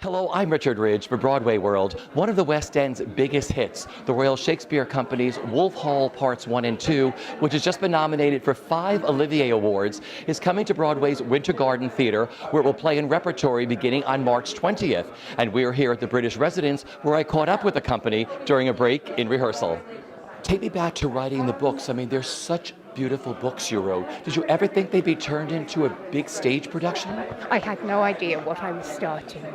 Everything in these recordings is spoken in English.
Hello, I'm Richard Ridge for Broadway World. One of the West End's biggest hits, the Royal Shakespeare Company's Wolf Hall Parts 1 and 2, which has just been nominated for 5 Olivier Awards, is coming to Broadway's Winter Garden Theatre, where it will play in repertory beginning on March 20th. And we're here at the British Residence, where I caught up with the company during a break in rehearsal. Take me back to writing the books. I mean, they're such beautiful books you wrote. Did you ever think they'd be turned into a big stage production? I had no idea what I was starting.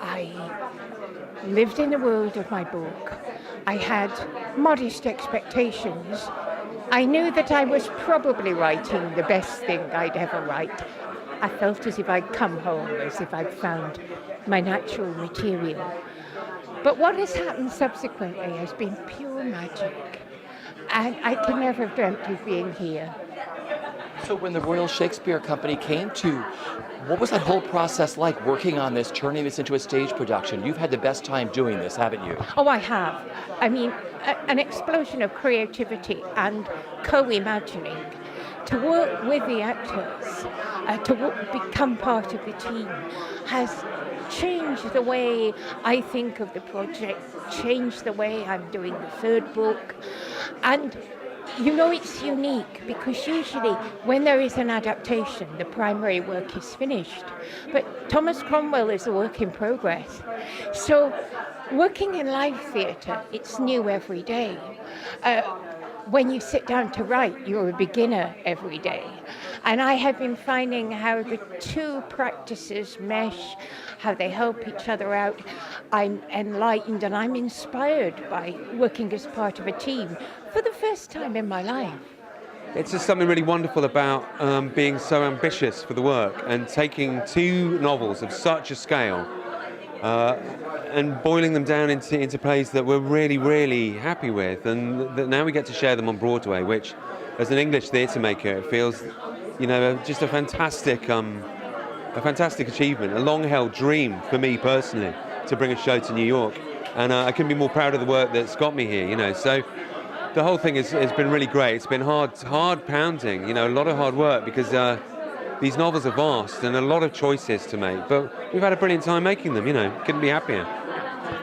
I lived in the world of my book. I had modest expectations. I knew that I was probably writing the best thing I'd ever write. I felt as if I'd come home, as if I'd found my natural material. But what has happened subsequently has been pure magic. And I could never have dreamt of being here. So when the Royal Shakespeare Company came to, what was that whole process like, working on this, turning this into a stage production? You've had the best time doing this, haven't you? Oh, I have. I mean, an explosion of creativity and co-imagining. To work with the actors, become part of the team, has changed the way I think of the project, changed the way I'm doing the third book. And you know, it's unique because usually when there is an adaptation, the primary work is finished. But Thomas Cromwell is a work in progress. So working in live theatre, it's new every day. When you sit down to write, you're a beginner every day. And I have been finding how the two practices mesh, how they help each other out. I'm enlightened and I'm inspired by working as part of a team for the first time in my life. It's just something really wonderful about being so ambitious for the work and taking 2 novels of such a scale and boiling them down into plays that we're really, really happy with, and that now we get to share them on Broadway, which, as an English theatre maker, it feels, you know, just a fantastic achievement, a long-held dream for me personally to bring a show to New York, and I couldn't be more proud of the work that's got me here, you know. So the whole thing has been really great. It's been hard pounding, you know, a lot of hard work because these novels are vast and a lot of choices to make, but we've had a brilliant time making them, you know, couldn't be happier.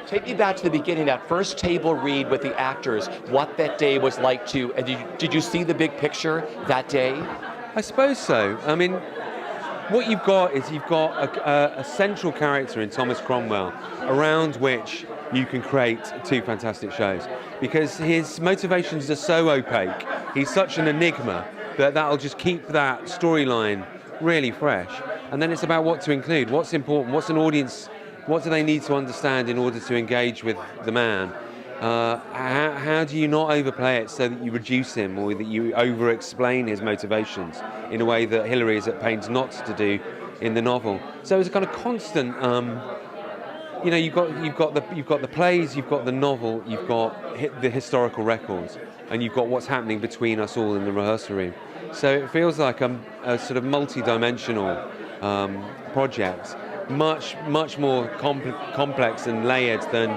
Take me back to the beginning, that first table read with the actors, what that day was like to, and did you see the big picture that day? I suppose so. I mean, what you've got is a central character in Thomas Cromwell around which you can create 2 fantastic shows, because his motivations are so opaque, he's such an enigma that'll just keep that storyline really fresh. And then it's about what to include, what's important, what's an audience, what do they need to understand in order to engage with the man? How do you not overplay it so that you reduce him or that you over-explain his motivations in a way that Hilary is at pains not to do in the novel? So it's a kind of constant. You know, you've got the plays, you've got the novel, you've got the historical records, and you've got what's happening between us all in the rehearsal room. So it feels like a sort of multi-dimensional project, much more complex and layered than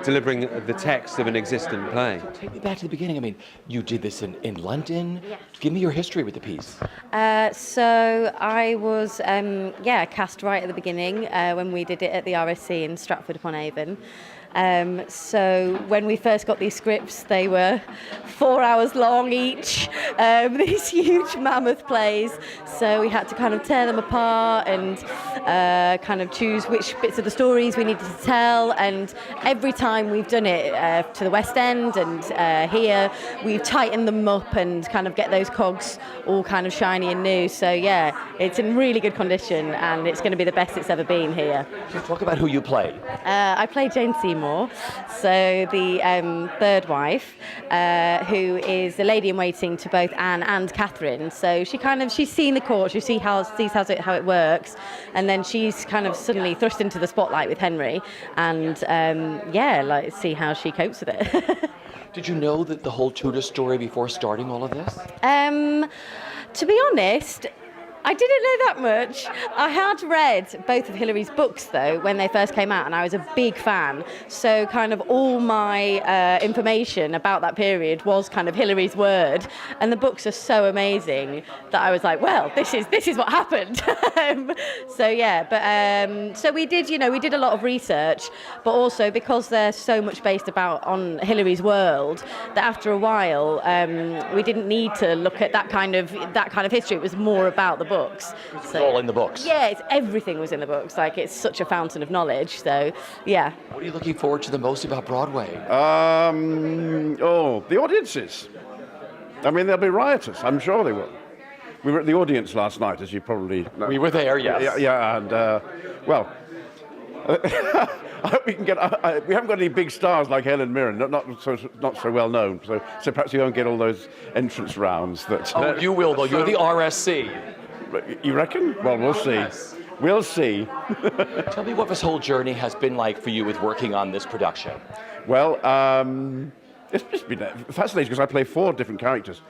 delivering the text of an existent play. Take me back to the beginning. I mean, you did this in London. Yes. Give me your history with the piece. So I was cast right at the beginning when we did it at the RSC in Stratford-upon-Avon. So when we first got these scripts, they were 4 hours long each, these huge mammoth plays. So we had to kind of tear them apart and kind of choose which bits of the stories we needed to tell. And every time we've done it to the West End and here, we've tightened them up and kind of get those cogs all kind of shiny and new. So yeah, it's in really good condition and it's going to be the best it's ever been here. Talk about who you play. I play Jane Seymour, so the third wife, who is the lady in waiting to both Anne and Catherine. So she's seen the court, she sees how it works, and then she's kind of suddenly thrust into the spotlight with Henry, and see how she copes with it. Did you know that the whole Tudor story before starting all of this? To be honest, I didn't know that much. I had read both of Hilary's books, though, when they first came out, and I was a big fan. So kind of all my information about that period was kind of Hilary's word. And the books are so amazing that I was like, well, this is what happened. So yeah, but so we did a lot of research, but also because they're so much based on Hilary's world, that after a while we didn't need to look at that kind of history. It was more about the books. It's all in the books. Yeah, everything was in the books. Like, it's such a fountain of knowledge. So yeah. What are you looking forward to the most about Broadway? The audiences. I mean, they'll be riotous. I'm sure they will. We were at the audience last night, as you probably know. We were there, yes. Yeah, and well, I hope we can get. We haven't got any big stars like Helen Mirren, not so well known. So perhaps you won't get all those entrance rounds. That. You will, though. You're the RSC. You reckon? Well, we'll see. Yes. We'll see. Tell me what this whole journey has been like for you with working on this production. Well, it's just been fascinating because I play 4 different characters.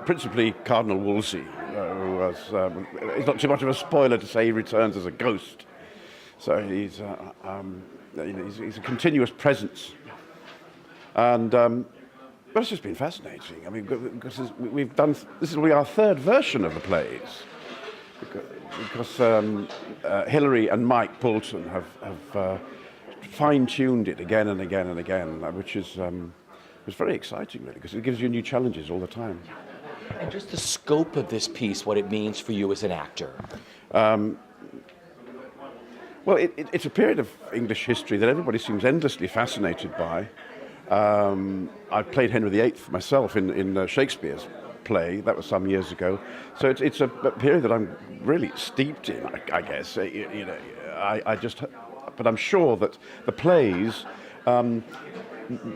Principally Cardinal Wolsey, who was. It's not too much of a spoiler to say he returns as a ghost. So he's a continuous presence, and but it's just been fascinating. I mean, because this will be our 3rd version of the plays, because Hilary and Mike Poulton have fine-tuned it again and again and again, which is was very exciting, really, because it gives you new challenges all the time. And just the scope of this piece, what it means for you as an actor. Well, it's a period of English history that everybody seems endlessly fascinated by. I played Henry VIII myself in Shakespeare's play. That was some years ago. So it's a period that I'm really steeped in, I guess. But I'm sure that the plays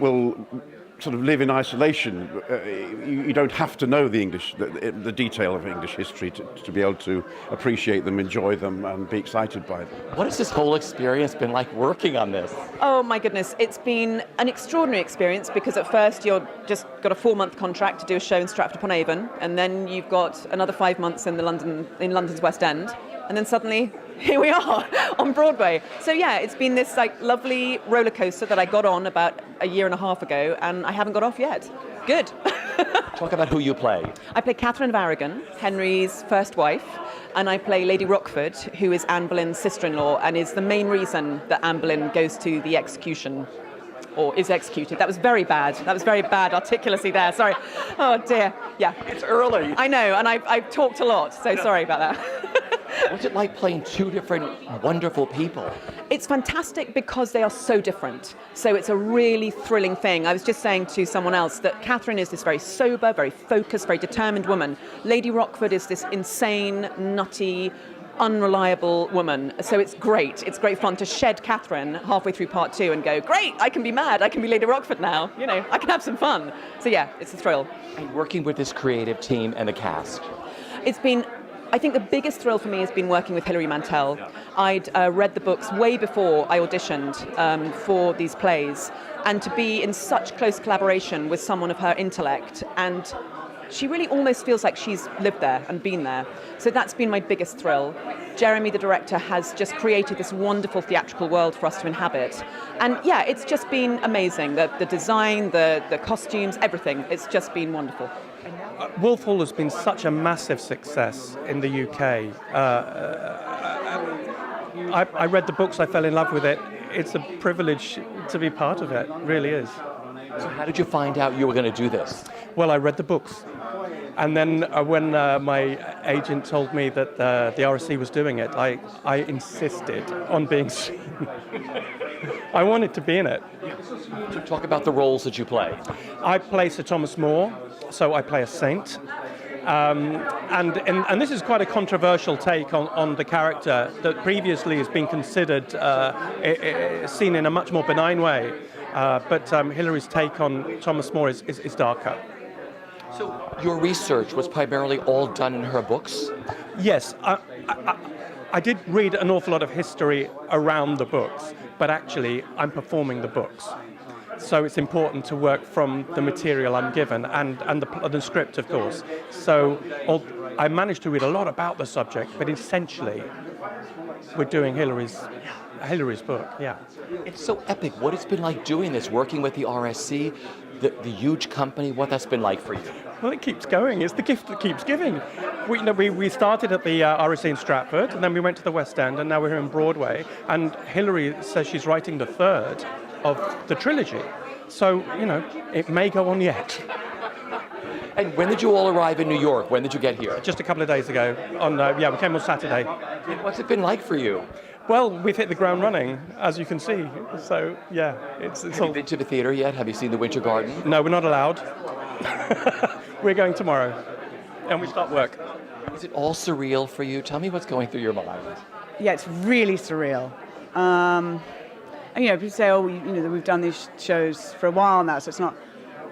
will sort of live in isolation. You don't have to know the detail of English history to be able to appreciate them, enjoy them, and be excited by them. What has this whole experience been like working on this? Oh my goodness, it's been an extraordinary experience because at first you're just got a 4-month contract to do a show in Stratford-upon-Avon, and then you've got another 5 months in London's West End, and then suddenly here we are on Broadway. So yeah, it's been this like lovely roller coaster that I got on about a year and a half ago, and I haven't got off yet. Good. Talk about who you play. I play Catherine of Aragon, Henry's first wife, and I play Lady Rochford, who is Anne Boleyn's sister-in-law and is the main reason that Anne Boleyn goes to the execution, or is executed. That was very bad. That was very bad articulacy there. Sorry. Oh dear. Yeah. It's early. I know, and I've talked a lot, so sorry about that. What's it like playing 2 different wonderful people? It's fantastic because they are so different. So it's a really thrilling thing. I was just saying to someone else that Catherine is this very sober, very focused, very determined woman. Lady Rochford is this insane, nutty, unreliable woman. So it's great. It's great fun to shed Catherine halfway through part 2 and go, great, I can be mad. I can be Lady Rochford now. You know, I can have some fun. So yeah, it's a thrill. And working with this creative team and the cast. It's been, I think the biggest thrill for me has been working with Hilary Mantel. I'd read the books way before I auditioned for these plays, and to be in such close collaboration with someone of her intellect, and she really almost feels like she's lived there and been there. So that's been my biggest thrill. Jeremy, the director, has just created this wonderful theatrical world for us to inhabit. And yeah, it's just been amazing. The design, the costumes, everything. It's just been wonderful. Wolf Hall has been such a massive success in the UK. I read the books, I fell in love with it. It's a privilege to be part of it, really is. So how did you find out you were going to do this? Well, I read the books. And then when my agent told me that the RSC was doing it, I insisted on being seen. I wanted to be in it. So talk about the roles that you play. I play Sir Thomas More, so I play a saint. And this is quite a controversial take on the character that previously has been considered seen in a much more benign way. But Hilary's take on Thomas More is darker. So your research was primarily all done in her books? Yes, I did read an awful lot of history around the books, but actually I'm performing the books. So it's important to work from the material I'm given and the script, of course. So I managed to read a lot about the subject, but essentially, we're doing Hillary's book, yeah. It's so epic. What it's been like doing this, working with the RSC, the huge company, what that's been like for you. Well, it keeps going. It's the gift that keeps giving. We started at the RSC in Stratford, and then we went to the West End, and now we're here in Broadway. And Hillary says she's writing the third of the trilogy. So, it may go on yet. And when did you all arrive in New York? When did you get here? Just a couple of days ago. We came on Saturday. And what's it been like for you? Well, we've hit the ground running, as you can see. So, yeah, it's Have all... you been to the theater yet? Have you seen the Winter Garden? No, we're not allowed. We're going tomorrow, and we start work. Is it all surreal for you? Tell me what's going through your mind. Yeah, it's really surreal. And, people say, we've done these shows for a while now, so it's not...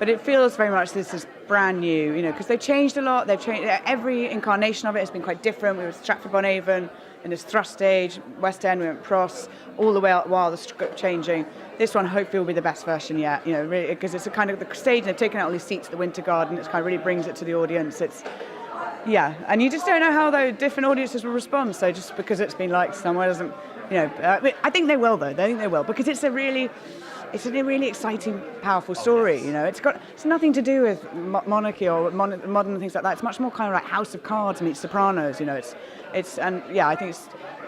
But it feels very much this is brand new, because they've changed a lot. They've changed... Every incarnation of it has been quite different. We were Stratford-upon-Avon, in this thrust stage, West End, we went Pross, all the way out while the script changing. This one hopefully will be the best version yet, really, because it's a kind of the stage, and they've taken out all these seats at the Winter Garden. It kind of really brings it to the audience. And you just don't know how the different audiences will respond. So just because it's been liked somewhere doesn't, I think they will though. I think they will, because it's a really exciting, powerful story. It's nothing to do with monarchy or modern things like that. It's much more kind of like House of Cards meets Sopranos. I think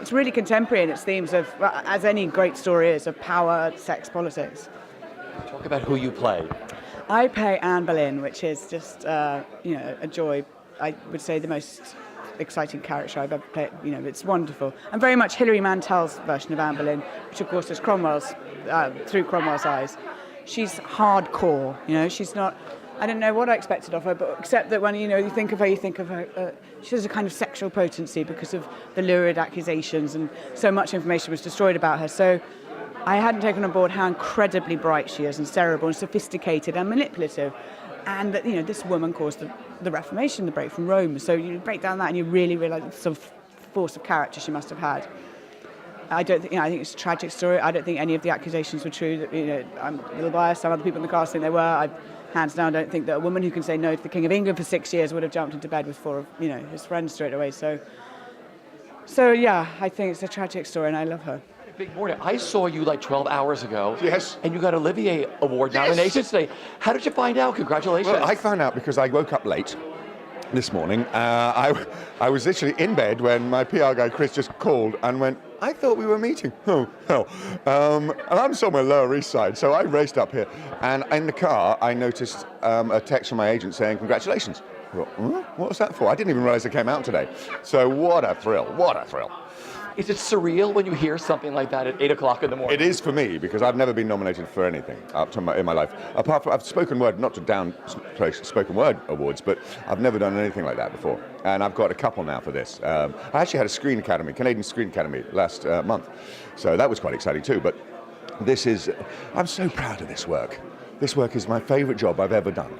it's really contemporary in its themes of, as any great story is, of power, sex, politics. Talk about who you play. I play Anne Boleyn, which is just a joy. I would say the most exciting character I've ever played. It's wonderful. And very much Hilary Mantel's version of Anne Boleyn, which of course is Cromwell's, through Cromwell's eyes. She's hardcore, she's not... I don't know what I expected of her, but except that when, you think of her, she has a kind of sexual potency because of the lurid accusations, and so much information was destroyed about her. So I hadn't taken on board how incredibly bright she is, and cerebral, and sophisticated, and manipulative. And that, this woman caused the Reformation, the break from Rome. So you break down that and you really realise the sort of force of character she must have had. I think it's a tragic story. I don't think any of the accusations were true. I'm a little biased. Some other people in the cast think they were. I hands down don't think that a woman who can say no to the King of England for 6 years would have jumped into bed with 4 of his friends straight away. So yeah, I think it's a tragic story, and I love her. Big morning. I saw you like 12 hours ago. Yes. And you got Olivier Award nominations today. How did you find out? Congratulations. Well, I found out because I woke up late this morning. I was literally in bed when my PR guy Chris just called and went, I thought we were meeting. Oh, hell. And I'm somewhere Lower East Side, so I raced up here. And in the car, I noticed a text from my agent saying, congratulations. I thought, what was that for? I didn't even realize it came out today. So what a thrill, what a thrill. Is it surreal when you hear something like that at 8 o'clock in the morning? It is for me, because I've never been nominated for anything in my life. Apart from, I've spoken word, not to downplay spoken word awards, but I've never done anything like that before. And I've got a couple now for this. I actually had a Canadian Screen Academy last month. So that was quite exciting too. But I'm so proud of this work. This work is my favorite job I've ever done.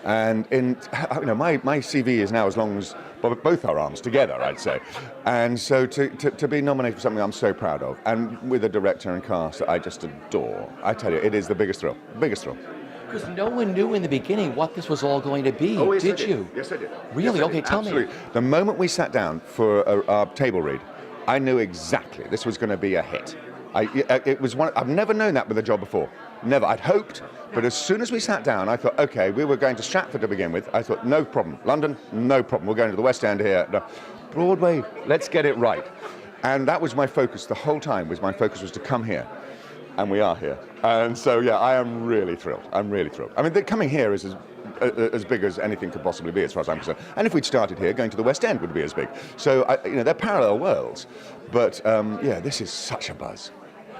And my CV is now as long as both our arms together, I'd say. And so to be nominated for something I'm so proud of, and with a director and cast that I just adore, I tell you, it is the biggest thrill. Because no one knew in the beginning what this was all going to be, Oh, yes, did I did. you? Yes, I did. Really? Yes, I Okay, did. tell Absolutely. me. The moment we sat down for our table read, I knew exactly this was going to be a hit. I've never known that with a job before. Never. I'd hoped, but as soon as we sat down, I thought, okay, we were going to Stratford to begin with. I thought, no problem. London, no problem. We're going to the West End here. No. Broadway, let's get it right. And that was my focus the whole time. My focus was to come here. And we are here. And so, yeah, I am really thrilled. I'm really thrilled. I mean, coming here is as big as anything could possibly be, as far as I'm concerned. And if we'd started here, going to the West End would be as big. So, they're parallel worlds. But, this is such a buzz.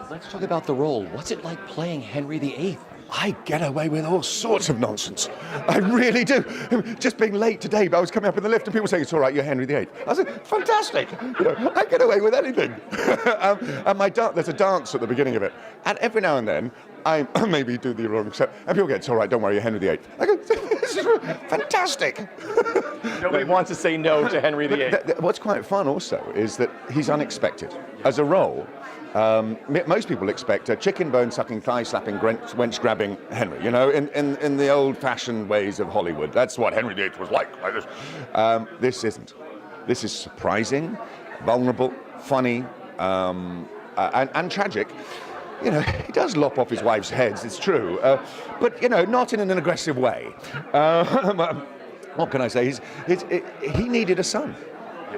Let's talk about the role. What's it like playing Henry VIII? I get away with all sorts of nonsense. I really do. Just being late today, but I was coming up in the lift and people saying, it's all right, you're Henry VIII. I said, fantastic. I get away with anything. And there's a dance at the beginning of it. And every now and then, I maybe do the wrong step. And people go, it's all right, don't worry, you're Henry VIII. I go, This is fantastic. Nobody wants to say no to Henry VIII. What's quite fun also is that he's unexpected. As a role, most people expect a chicken bone sucking, thigh slapping, wench grabbing Henry, you know, in the old fashioned ways of Hollywood. That's what Henry VIII was like this. This isn't. This is surprising, vulnerable, funny, and tragic. You know, he does lop off his wife's heads, it's true, but, you know, not in an aggressive way. What can I say? He needed a son.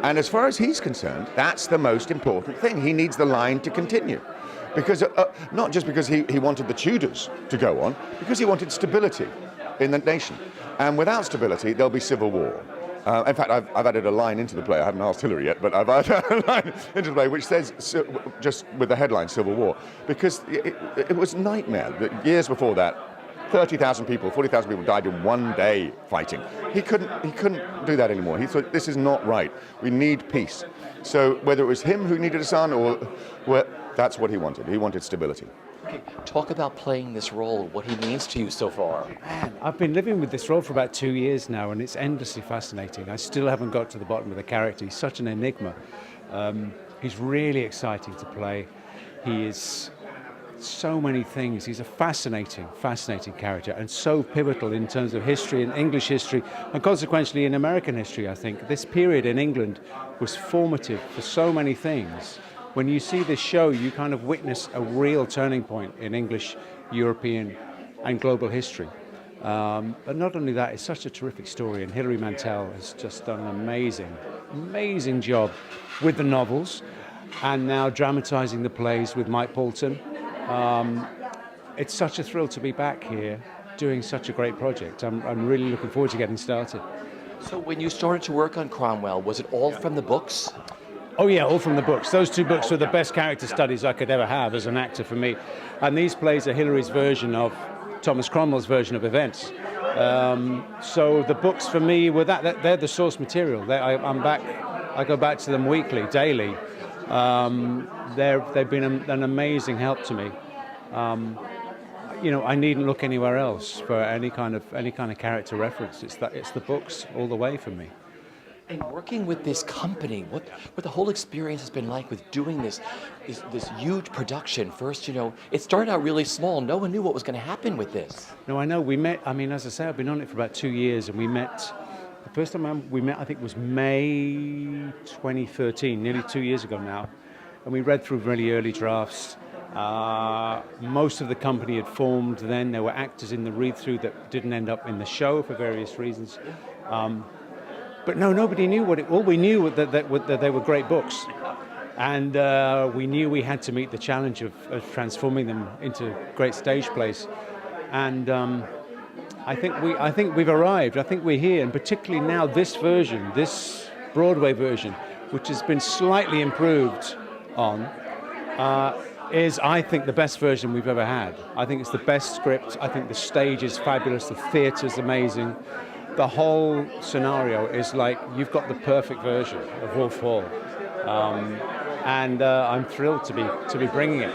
And as far as he's concerned, that's the most important thing. He needs the line to continue. Because, not just because he wanted the Tudors to go on, because he wanted stability in the nation. And without stability, there'll be civil war. In fact, I've added a line into the play. I haven't asked Hilary yet, but I've added a line into the play which says, just with the headline, Civil War. Because it was a nightmare. That years before that, 30,000 people, 40,000 people died in one day fighting. He couldn't do that anymore. He thought, this is not right. We need peace. So whether it was him who needed a son or that's what he wanted. He wanted stability. Okay, talk about playing this role, what he means to you so far. Man, I've been living with this role for about 2 years now, and it's endlessly fascinating. I still haven't got to the bottom of the character. He's such an enigma. He's really exciting to play. He is so many things. He's a fascinating character, and so pivotal in terms of history and English history, and consequently in American history, I think. This period in England was formative for so many things. When you see this show, you kind of witness a real turning point in English, European, and global history. But not only that, it's such a terrific story, and Hilary Mantel has just done an amazing job with the novels, and now dramatising the plays with Mike Poulton. It's such a thrill to be back here doing such a great project. I'm really looking forward to getting started. So when you started to work on Cromwell, was it all from the books? Oh yeah, all from the books. Those two books were the best character studies I could ever have as an actor for me. And these plays are Hilary's version of Thomas Cromwell's version of events. So the books for me were they're the source material. I go back to them weekly, daily. They've been an amazing help to me. You know, I needn't look anywhere else for any kind of character reference. It's the books all the way for me. And working with this company, what the whole experience has been like with doing this huge production. First, you know, it started out really small. No one knew what was going to happen with this. No, I know. We met, I mean, as I say, I've been on it for about 2 years, and we met, the first time we met, I think, was May 2013, nearly 2 years ago now. And we read through really early drafts. Most of the company had formed then. There were actors in the read-through that didn't end up in the show for various reasons. But no, nobody knew all we knew was that they were great books. And we knew we had to meet the challenge of transforming them into great stage plays. And I think we've arrived. I think we're here. And particularly now this version, this Broadway version, which has been slightly improved on, is, I think, the best version we've ever had. I think it's the best script. I think the stage is fabulous. The theatre's amazing. The whole scenario is like you've got the perfect version of Wolf Hall, and I'm thrilled to be bringing it.